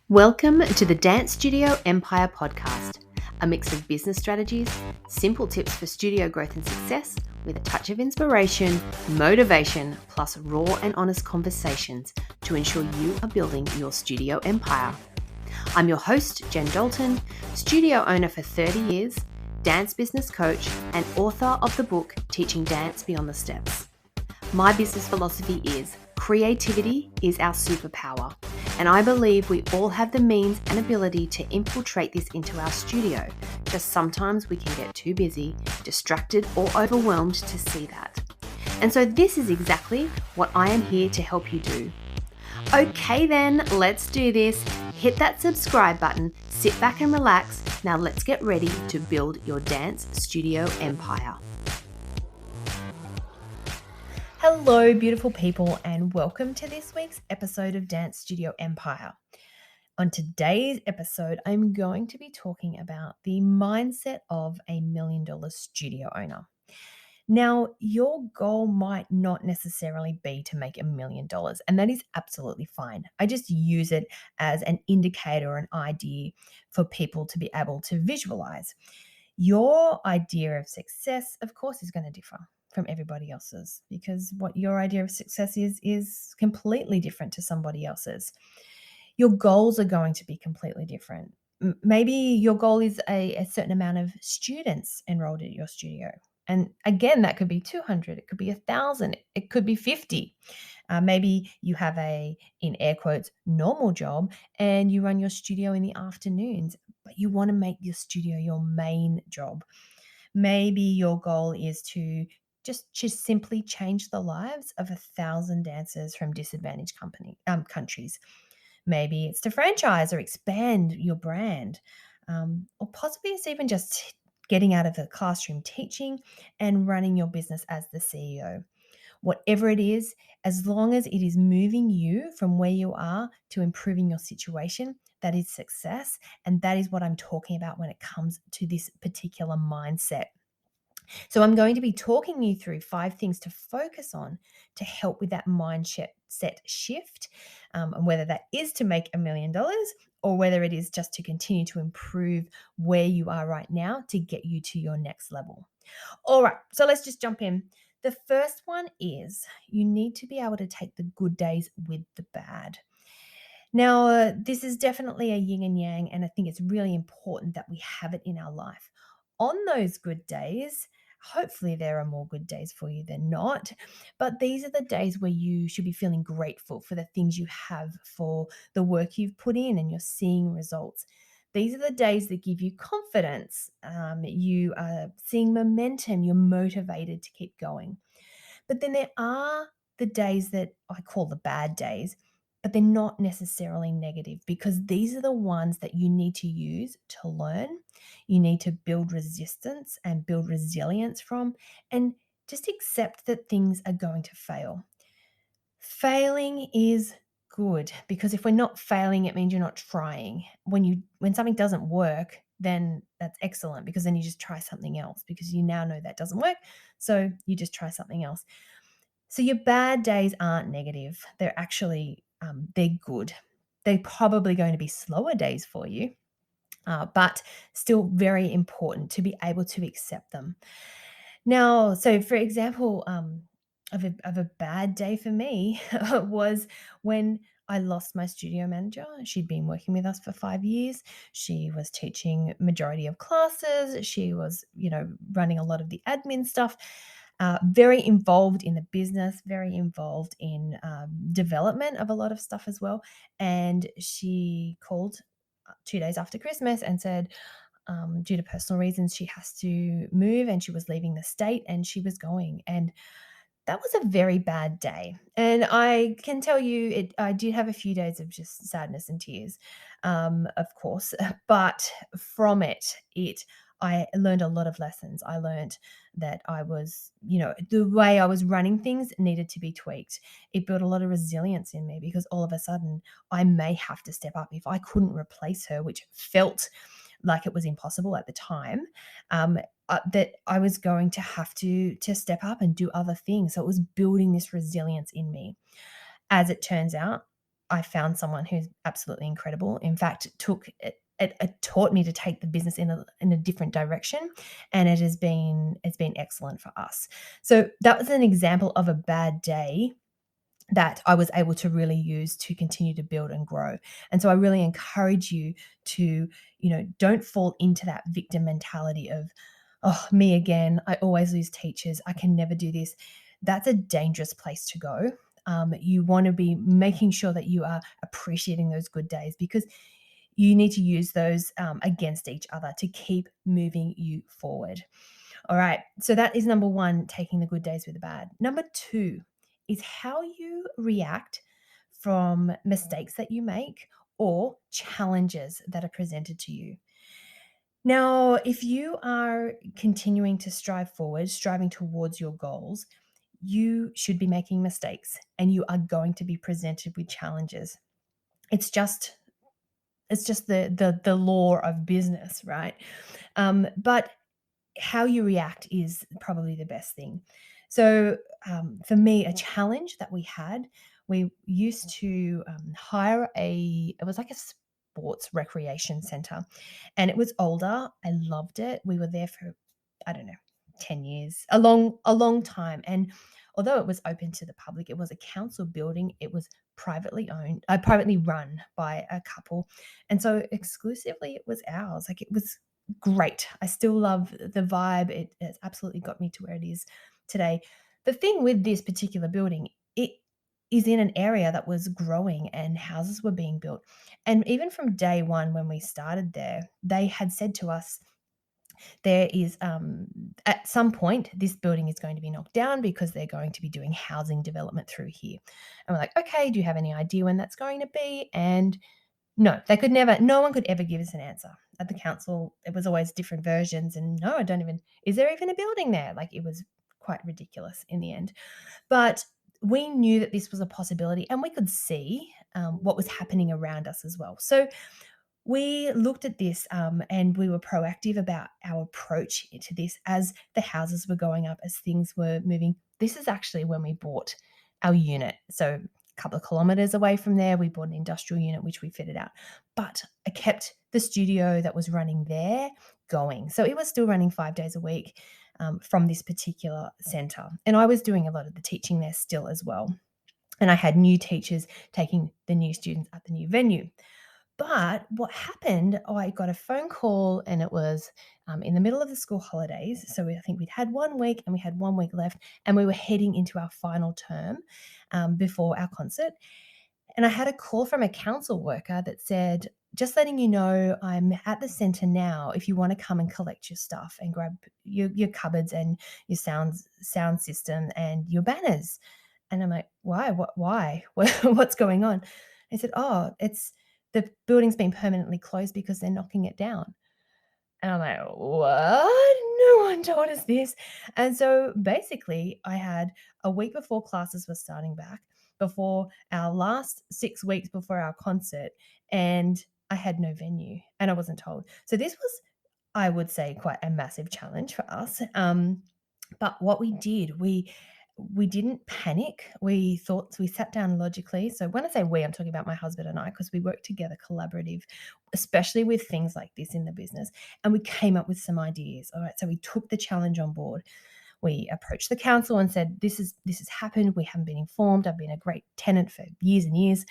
Welcome to the Dance Studio Empire podcast, a mix of business strategies, simple tips for studio growth and success, with a touch of inspiration, motivation, plus raw and honest conversations to ensure you are building your studio empire. I'm your host, Jen Dalton, studio owner for 30 years, dance business coach, and author of the book Teaching Dance Beyond the Steps. My business philosophy is creativity is our superpower, and I believe we all have the means and ability to infiltrate this into our studio. Just sometimes we can get too busy, distracted, or overwhelmed to see that. And so this is exactly what I am here to help you do. Okay then, let's do this. Hit that subscribe button, sit back and relax. Now let's get ready to build your dance studio empire. Hello, beautiful people, and welcome to this week's episode of Dance Studio Empire. On today's episode, I'm going to be talking about the mindset of a $1 million studio owner. Now, your goal might not necessarily be to make $1 million, and that is absolutely fine. I just use it as an indicator or an idea for people to be able to visualize. Your idea of success, of course, is going to differ from everybody else's, because what your idea of success is completely different to somebody else's. Your goals are going to be completely different. Maybe your goal is a certain amount of students enrolled at your studio. And again, that could be 200, it could be 1,000, it could be 50. Maybe you have a, in air quotes, normal job and you run your studio in the afternoons, but you want to make your studio your main job. Maybe your goal is to just simply change the lives of 1,000 dancers from disadvantaged countries. Maybe it's to franchise or expand your brand, or possibly it's even just getting out of the classroom teaching and running your business as the CEO. Whatever it is, as long as it is moving you from where you are to improving your situation, that is success. And that is what I'm talking about when it comes to this particular mindset. So I'm going to be talking you through 5 things to focus on to help with that mindset shift, and whether that is to make $1 million or whether it is just to continue to improve where you are right now to get you to your next level. All right, so let's just jump in. The first one is you need to be able to take the good days with the bad. Now, this is definitely a yin and yang, and I think it's really important that we have it in our life. On those good days, hopefully there are more good days for you than not, but these are the days where you should be feeling grateful for the things you have, for the work you've put in and you're seeing results. These are the days that give you confidence. You are seeing momentum, you're motivated to keep going. But then there are the days that I call the bad days, but they're not necessarily negative, because these are the ones that you need to use to learn. You need to build resistance and build resilience from, and just accept that things are going to fail. Failing is good, because if we're not failing, it means you're not trying. When something doesn't work, then that's excellent, because then you just try something else, because you now know that doesn't work. So you just try something else. So your bad days aren't negative. They're actually, they're good. They're probably going to be slower days for you, but still very important to be able to accept them. Now, so for example, of a bad day for me was when I lost my studio manager. She'd been working with us for 5 years. She was teaching majority of classes. She was, running a lot of the admin stuff. Very involved in the business, very involved in development of a lot of stuff as well. And she called 2 days after Christmas and said, due to personal reasons, she has to move and she was leaving the state and she was going. And that was a very bad day. And I can tell you, I did have a few days of just sadness and tears, of course. But from I learned a lot of lessons. I learned that I was, the way I was running things needed to be tweaked. It built a lot of resilience in me, because all of a sudden I may have to step up. If I couldn't replace her, which felt like it was impossible at the time, that I was going to have to step up and do other things. So it was building this resilience in me. As it turns out, I found someone who's absolutely incredible. In fact, it taught me to take the business in a different direction, and it's been excellent for us. So that was an example of a bad day that I was able to really use to continue to build and grow. And so I really encourage you to, don't fall into that victim mentality of, oh, me again, I always lose teachers, I can never do this. That's a dangerous place to go. You want to be making sure that you are appreciating those good days, because you need to use those against each other to keep moving you forward. All right. So that is number one, taking the good days with the bad. Number two is how you react from mistakes that you make or challenges that are presented to you. Now, if you are continuing to strive forward, striving towards your goals, you should be making mistakes and you are going to be presented with challenges. It's just the law of business, right? But how you react is probably the best thing. So, for me, a challenge that we used to hire it was like a sports recreation center, and it was older. I loved it. We were there for, I don't know, 10 years, a long time. And although it was open to the public, it was a council building. It was privately run by a couple. And so exclusively it was ours. Like, it was great. I still love the vibe. It has absolutely got me to where it is today. The thing with this particular building, it is in an area that was growing and houses were being built. And even from day one, when we started there, they had said to us, there is, at some point, this building is going to be knocked down because they're going to be doing housing development through here. And we're like, okay, do you have any idea when that's going to be? And no, no one could ever give us an answer. At the council, it was always different versions. And no, is there even a building there? Like, it was quite ridiculous in the end. But we knew that this was a possibility, and we could see what was happening around us as well. So we looked at this, and we were proactive about our approach to this as the houses were going up, as things were moving. This is actually when we bought our unit. So a couple of kilometers away from there, we bought an industrial unit, which we fitted out. But I kept the studio that was running there going. So it was still running 5 days a week from this particular center. And I was doing a lot of the teaching there still as well. And I had new teachers taking the new students at the new venue. But what happened, I got a phone call, and it was in the middle of the school holidays. So I think we'd had 1 week and we had 1 week left, and we were heading into our final term before our concert. And I had a call from a council worker that said, just letting you know, I'm at the centre now if you want to come and collect your stuff and grab your cupboards and your sound system and your banners. And I'm like, why? Why? What's going on? They said, oh, it's the building's been permanently closed because they're knocking it down. And I'm like, what? No one told us this. And so basically, I had a week before classes were starting back, before our last 6 weeks before our concert, and I had no venue and I wasn't told. So this was, I would say, quite a massive challenge for us. But what we did, we didn't panic. We sat down logically. So when I say we, I'm talking about my husband and I, because we work together collaborative, especially with things like this in the business. And we came up with some ideas. All right. So we took the challenge on board. We approached the council and said, this has happened. We haven't been informed. I've been a great tenant for years and years.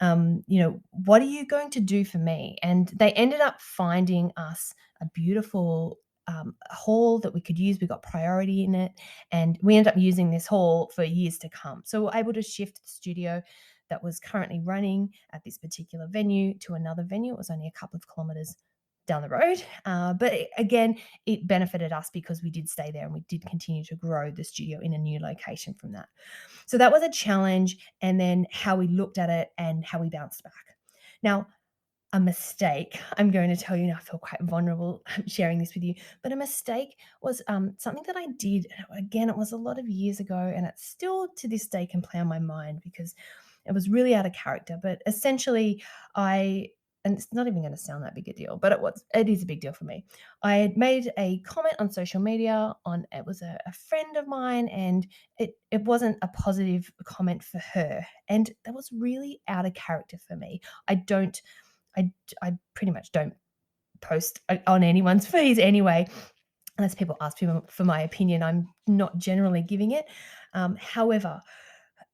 What are you going to do for me? And they ended up finding us a beautiful hall that we could use. We got priority in it, and we ended up using this hall for years to come. So we're able to shift the studio that was currently running at this particular venue to another venue. It was only a couple of kilometers down the road. Again, it benefited us because we did stay there and we did continue to grow the studio in a new location from that. So that was a challenge, and then how we looked at it and how we bounced back. Now, a mistake, I'm going to tell you now, I feel quite vulnerable sharing this with you, but a mistake was something that I did. Again, it was a lot of years ago, and it still to this day can play on my mind because it was really out of character. But essentially, I and it's not even going to sound that big a deal, but it is a big deal for me. I had made a comment on social media on it was a friend of mine, and it wasn't a positive comment for her. And that was really out of character for me. I don't I pretty much don't post on anyone's feeds anyway, unless people ask me for my opinion. I'm not generally giving it. However,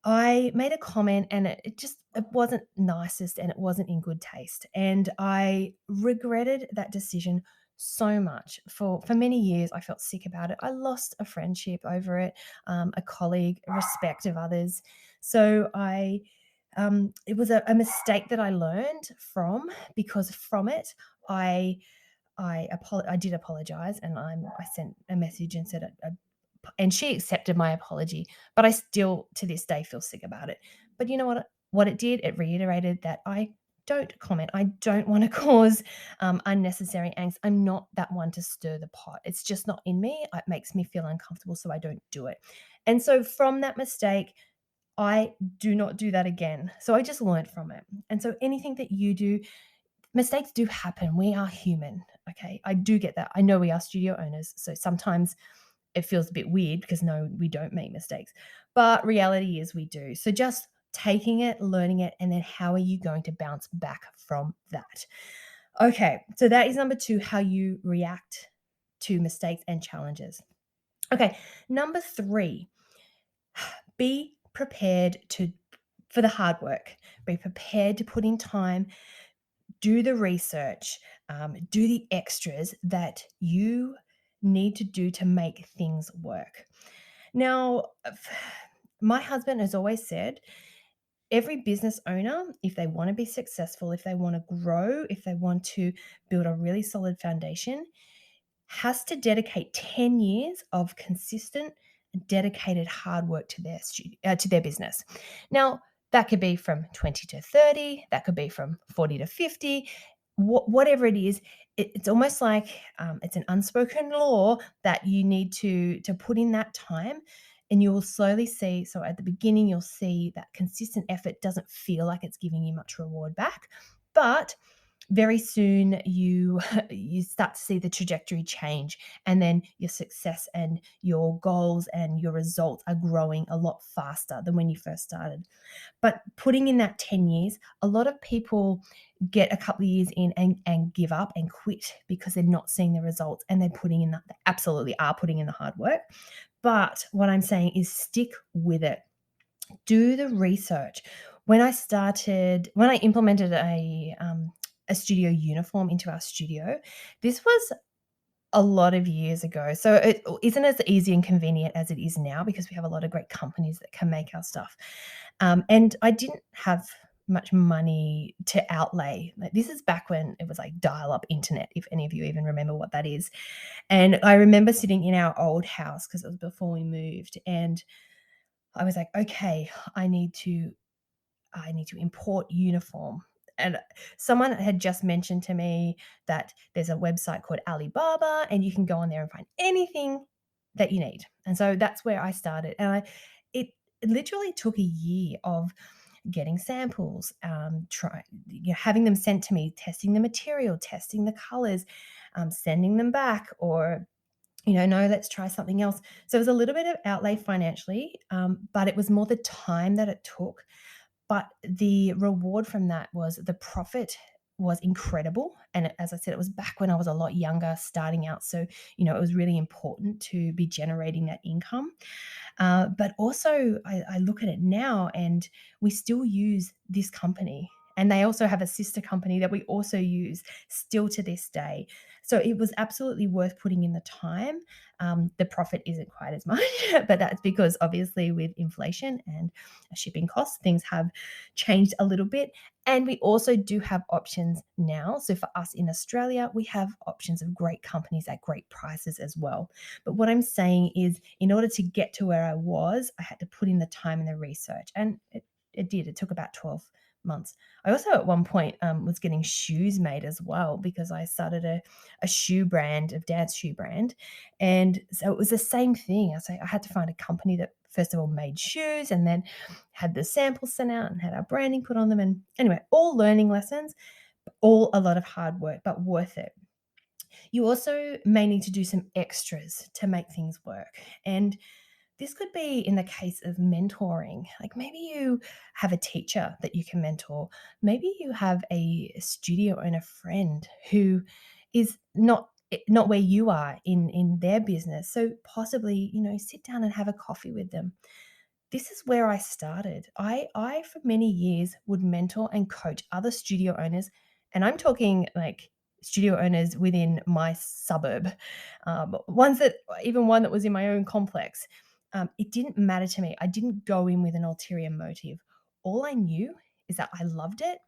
I made a comment, and it wasn't nicest, and it wasn't in good taste. And I regretted that decision so much. For many years, I felt sick about it. I lost a friendship over it, a colleague, respect of others. So it was a mistake that I learned from, because from it, I I did apologize, and I sent a message and said, and she accepted my apology, but I still to this day feel sick about it. But you know what it did? It reiterated that I don't comment. I don't want to cause unnecessary angst. I'm not that one to stir the pot. It's just not in me. It makes me feel uncomfortable, so I don't do it. And so from that mistake, I do not do that again. So I just learned from it. And so anything that you do, mistakes do happen. We are human. Okay. I do get that. I know we are studio owners. So sometimes it feels a bit weird because no, we don't make mistakes. But reality is we do. So just taking it, learning it, and then how are you going to bounce back from that? Okay. So that is number two, how you react to mistakes and challenges. Okay. Number three, be prepared for the hard work. Be prepared to put in time, do the research, do the extras that you need to do to make things work. Now, my husband has always said every business owner, if they want to be successful, if they want to grow, if they want to build a really solid foundation, has to dedicate 10 years of consistent, dedicated hard work to to their business. Now, that could be from 20 to 30, that could be from 40 to 50, whatever it is. It's almost like it's an unspoken law that you need to put in that time, and you will slowly see. So at the beginning, you'll see that consistent effort doesn't feel like it's giving you much reward back, but very soon you start to see the trajectory change, and then your success and your goals and your results are growing a lot faster than when you first started. But putting in that 10 years, a lot of people get a couple of years in and give up and quit because they're not seeing the results, and they're putting in they absolutely are putting in the hard work. But what I'm saying is stick with it. Do the research. When I implemented a studio uniform into our studio, this was a lot of years ago. So it isn't as easy and convenient as it is now, because we have a lot of great companies that can make our stuff. And I didn't have much money to outlay. Like, this is back when it was like dial-up internet, if any of you even remember what that is. And I remember sitting in our old house, because it was before we moved, and I was like, okay, I need to import uniform. And someone had just mentioned to me that there's a website called Alibaba, and you can go on there and find anything that you need. And so that's where I started. And it literally took a year of getting samples, having them sent to me, testing the material, testing the colors, sending them back, or no, let's try something else. So it was a little bit of outlay financially, but it was more the time that it took. But the reward from that was the profit was incredible. And as I said, it was back when I was a lot younger, starting out. So, it was really important to be generating that income. But also, I look at it now, and we still use this company. And they also have a sister company that we also use still to this day. So it was absolutely worth putting in the time. The profit isn't quite as much, but that's because obviously with inflation and shipping costs, things have changed a little bit. And we also do have options now. So for us in Australia, we have options of great companies at great prices as well. But what I'm saying is, in order to get to where I was, I had to put in the time and the research. And it did. It took about 12 months. I also at one point was getting shoes made as well, because I started a shoe brand, of dance shoe brand. And so it was the same thing. I had to find a company that first of all made shoes, and then had the samples sent out and had our branding put on them. And anyway, all learning lessons. All a lot of hard work, but worth it. You also may need to do some extras to make things work. And this could be in the case of mentoring. Like maybe you have a teacher that you can mentor. Maybe you have a studio owner friend who is not where you are in their business. So possibly, sit down and have a coffee with them. This is where I started. I for many years would mentor and coach other studio owners, and I'm talking like studio owners within my suburb, ones that even one that was in my own complex. It didn't matter to me. I didn't go in with an ulterior motive. All I knew is that I loved it.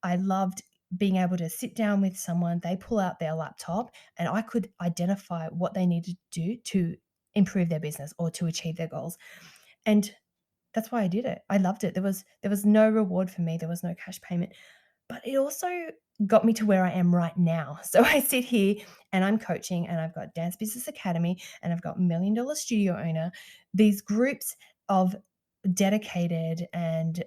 I loved being able to sit down with someone, they pull out their laptop, and I could identify what they needed to do to improve their business or to achieve their goals. And that's why I did it. I loved it. There was no reward for me. There was no cash payment, but it also got me to where I am right now. So I sit here and I'm coaching and I've got Dance Business Academy and I've got Million Dollar Studio Owner, these groups of dedicated and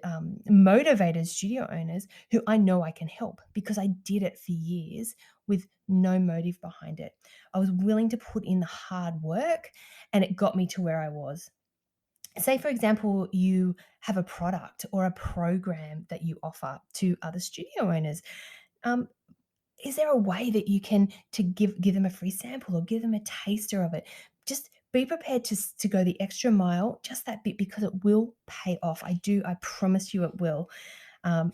motivated studio owners who I know I can help because I did it for years with no motive behind it. I was willing to put in the hard work and it got me to where I was. Say, for example, you have a product or a program that you offer to other studio owners. Um, is there a way that you can to give them a free sample or give them a taster of it? Just be prepared to go the extra mile, just that bit, because it will pay off. I promise you it will.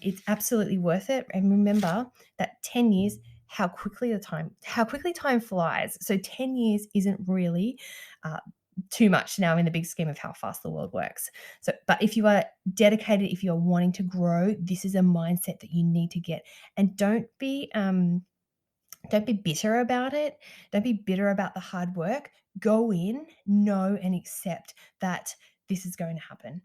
It's absolutely worth it. And remember that 10 years, how quickly time flies. So 10 years isn't really uh, too much now in the big scheme of how fast the world works. So, but if you are dedicated, if you're wanting to grow, this is a mindset that you need to get. And don't be bitter about it. Don't be bitter about the hard work. Go in, know, and accept that this is going to happen.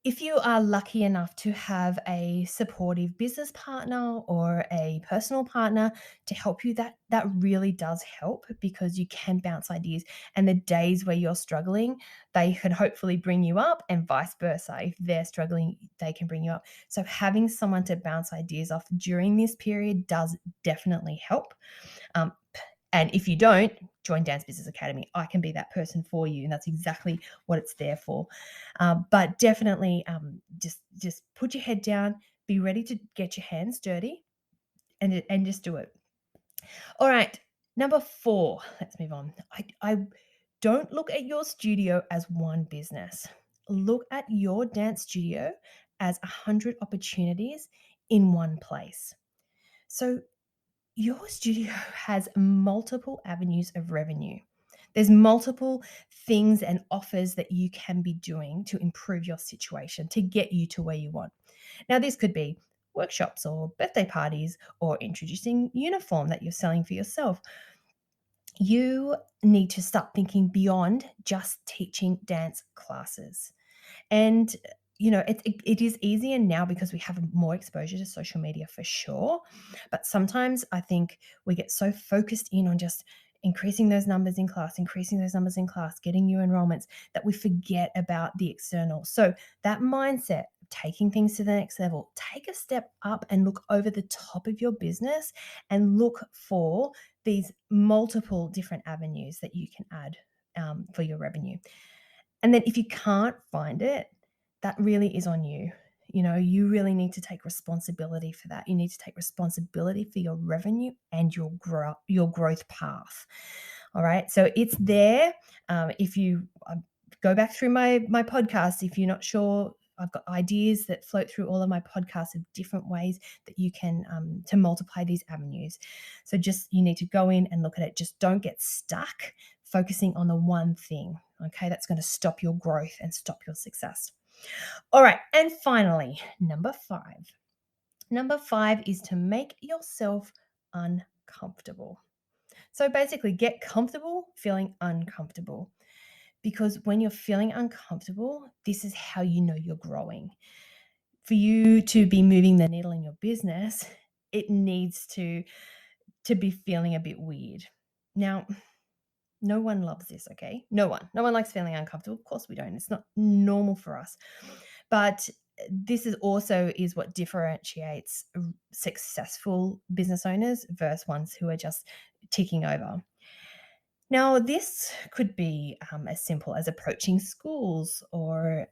If you are lucky enough to have a supportive business partner or a personal partner to help you, that really does help because you can bounce ideas. And the days where you're struggling, they can hopefully bring you up, and vice versa. If they're struggling, they can bring you up. So having someone to bounce ideas off during this period does definitely help. Um, and if you don't, join Dance Business Academy. I can be that person for you, and that's exactly what it's there for. But definitely, just put your head down, be ready to get your hands dirty, and just do it. All right, number 4. Let's move on. I don't look at your studio as one business. Look at your dance studio as 100 opportunities in one place. So your studio has multiple avenues of revenue. There's multiple things and offers that you can be doing to improve your situation to get you to where you want. Now, this could be workshops or birthday parties or introducing uniform that you're selling for yourself. You need to start thinking beyond just teaching dance classes. And it is easier now because we have more exposure to social media for sure. But sometimes I think we get so focused in on just increasing those numbers in class, getting new enrollments, that we forget about the external. So that mindset, taking things to the next level, take a step up and look over the top of your business and look for these multiple different avenues that you can add for your revenue. And then if you can't find it, that really is on you. You really need to take responsibility for that. You need to take responsibility for your revenue and your growth path. All right. So it's there. If you go back through my podcast, if you're not sure, I've got ideas that float through all of my podcasts of different ways that you can to multiply these avenues. So just you need to go in and look at it. Just don't get stuck focusing on the one thing. Okay, that's going to stop your growth and stop your success. All right, and finally, number 5. Number 5 is to make yourself uncomfortable. So basically, get comfortable feeling uncomfortable. Because when you're feeling uncomfortable, this is how you know you're growing. For you to be moving the needle in your business, it needs to be feeling a bit weird. Now, no one loves this, okay? No one. No one likes feeling uncomfortable. Of course we don't. It's not normal for us. But this is also is what differentiates successful business owners versus ones who are just ticking over. Now, this could be as simple as approaching schools or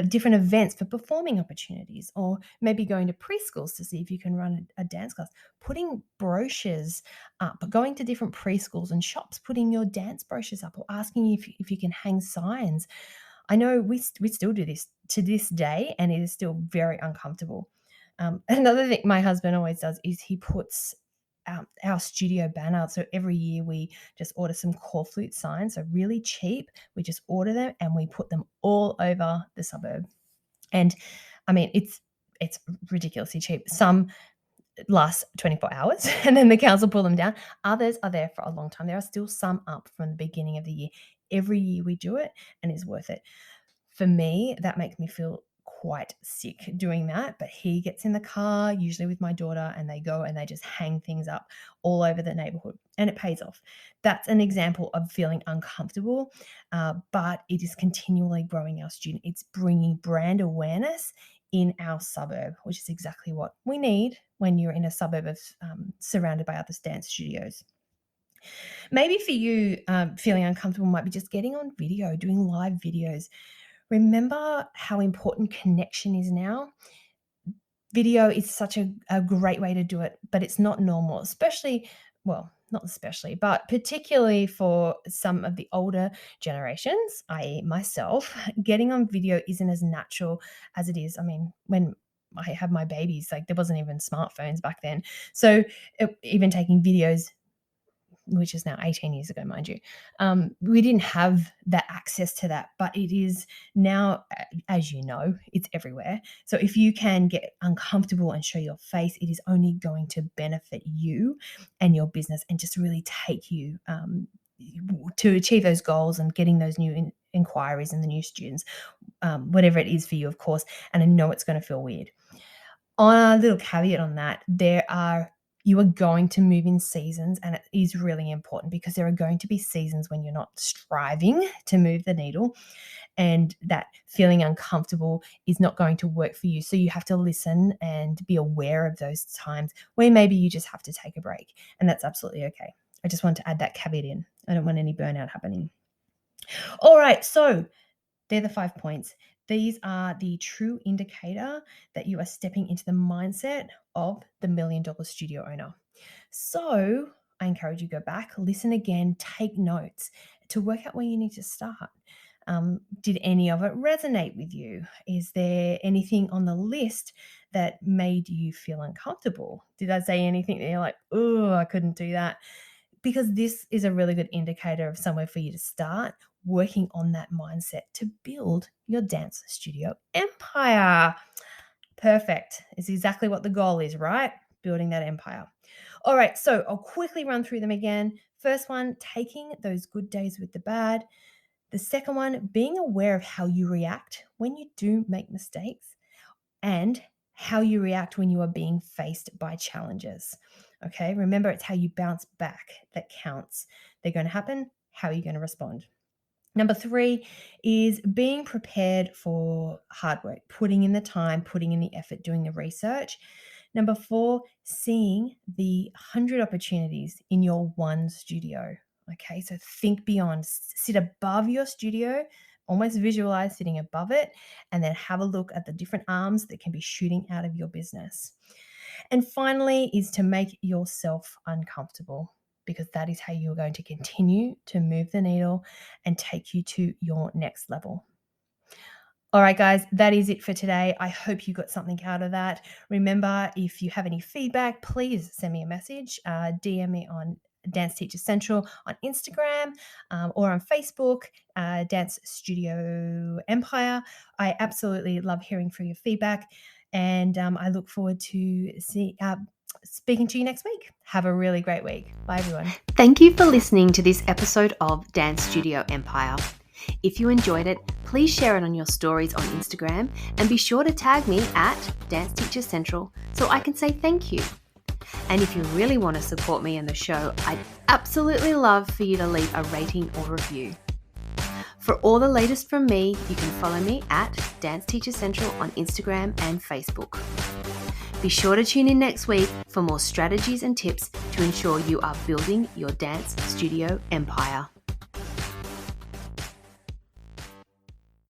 different events for performing opportunities, or maybe going to preschools to see if you can run a dance class, putting brochures up, going to different preschools and shops, putting your dance brochures up, or asking if you can hang signs. I know we still do this to this day, and it is still very uncomfortable. Another thing my husband always does is he puts our studio banner. So every year we just order some core flute signs, so really cheap. We just order them and we put them all over the suburb. And I mean, it's ridiculously cheap. Some last 24 hours and then the council pull them down. Others are there for a long time. There are still some up from the beginning of the year. Every year we do it, and it's worth it. For me, that makes me feel quite sick doing that, but he gets in the car, usually with my daughter, and they go and they just hang things up all over the neighborhood, and it pays off. That's an example of feeling uncomfortable, but it is continually growing our student. It's bringing brand awareness in our suburb, which is exactly what we need when you're in a suburb of surrounded by other dance studios. Maybe for you, feeling uncomfortable might be just getting on video, doing live videos. Remember how important connection is now? Video is such a great way to do it, but it's not normal, especially, well, not especially, but particularly for some of the older generations, i.e. myself. Getting on video isn't as natural as it is. I mean, when I had my babies, like there wasn't even smartphones back then. So even taking videos, which is now 18 years ago, mind you, we didn't have that access to that, but it is now, as you know, it's everywhere. So if you can get uncomfortable and show your face, it is only going to benefit you and your business, and just really take you to achieve those goals and getting those new inquiries and the new students, whatever it is for you, of course. And I know it's going to feel weird. On a little caveat on that, you are going to move in seasons, and it is really important because there are going to be seasons when you're not striving to move the needle, and that feeling uncomfortable is not going to work for you. So you have to listen and be aware of those times where maybe you just have to take a break, and that's absolutely okay. I just want to add that caveat in. I don't want any burnout happening. All right, so they're the 5 points. These are the true indicator that you are stepping into the mindset of the $1 million studio owner. So I encourage you to go back, listen again, take notes to work out where you need to start. Did any of it resonate with you? Is there anything on the list that made you feel uncomfortable? Did I say anything that you're like, oh, I couldn't do that? Because this is a really good indicator of somewhere for you to start working on that mindset to build your dance studio empire. Perfect. It's exactly what the goal is, right? Building that empire. All right, so I'll quickly run through them again. First one, taking those good days with the bad. The second one, being aware of how you react when you do make mistakes, and how you react when you are being faced by challenges. Okay, remember, it's how you bounce back that counts. They're going to happen. How are you going to respond? Number 3 is being prepared for hard work, putting in the time, putting in the effort, doing the research. Number 4, seeing the 100 opportunities in your one studio. Okay, so think beyond, sit above your studio, almost visualize sitting above it, and then have a look at the different arms that can be shooting out of your business. And finally is to make yourself uncomfortable, because that is how you're going to continue to move the needle and take you to your next level. All right, guys, that is it for today. I hope you got something out of that. Remember, if you have any feedback, please send me a message, DM me on Dance Teacher Central on Instagram, or on Facebook, Dance Studio Empire. I absolutely love hearing from your feedback, and I look forward to speaking to you next week. Have a really great week. Bye, everyone. Thank you for listening to this episode of Dance Studio Empire. If you enjoyed it, please share it on your stories on Instagram, and be sure to tag me at Dance Teacher Central so I can say thank you. And if you really want to support me and the show, I'd absolutely love for you to leave a rating or review. For all the latest from me, you can follow me at Dance Teacher Central on Instagram and Facebook. Be sure to tune in next week for more strategies and tips to ensure you are building your dance studio empire.